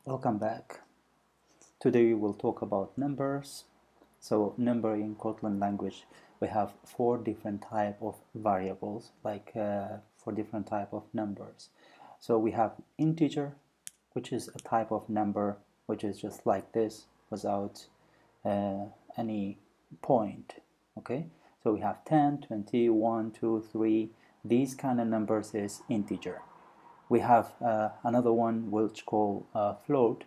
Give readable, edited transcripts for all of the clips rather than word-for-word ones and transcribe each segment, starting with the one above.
Welcome back. Today we will talk about numbers. So number in Kotlin language, we have four different type of variables, like four different type of numbers. So we have integer, which is a type of number which is just like this without any point. Okay, so we have 10, 20, 1, 2, 3. These kind of numbers is integer. We have another one which called float.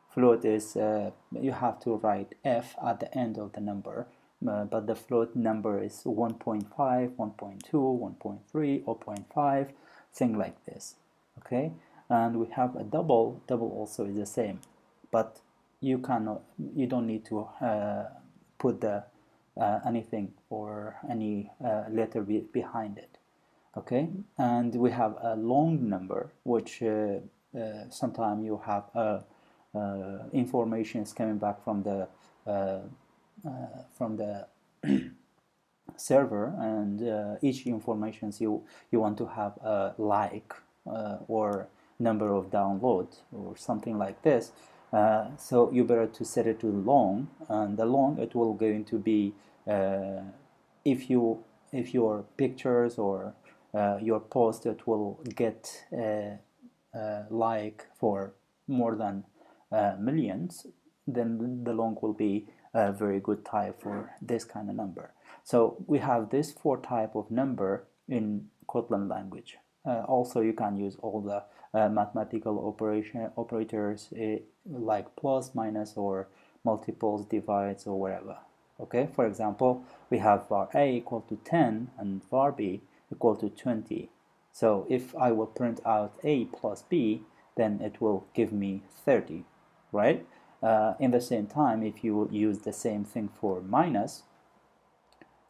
Float is you have to write f at the end of the number, but the float number is 1.5, 1.2, 1.3, or 0.5, thing like this. Okay, and we have a double. Double also is the same, but you don't need to put the anything or any letter behind it. Okay, and we have a long number, which sometimes you have information is coming back from the server, and each information you want to have a like or number of download or something like this. So you better to set it to long, and the long it will going to be if your pictures or your post, it will get like for more than millions, then the long will be a very good type for this kind of number. So we have this four type of number in Kotlin language. Also, you can use all the mathematical operators like plus, minus, or multiples, divides, or whatever. Okay, for example, we have var a equal to 10 and var b equal to 20. So if I will print out a plus b, then it will give me 30, right? In the same time, if you use the same thing for minus,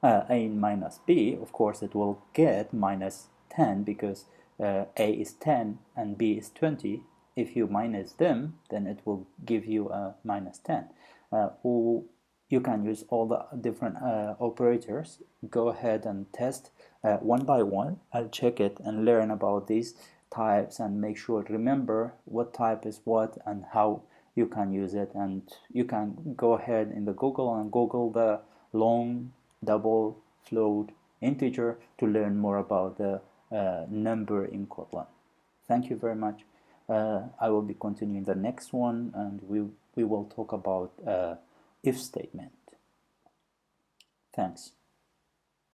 a minus b, of course it will get minus 10 because a is 10 and b is 20. If you minus them, then it will give you a minus 10. You can use all the different operators. Go ahead and test one by one. I'll check it and learn about these types and make sure remember what type is what and how you can use it. And you can go ahead in the Google and Google the long, double, float, integer to learn more about the number in Kotlin. Thank you very much. I will be continuing the next one, and we will talk about if statement. Thanks.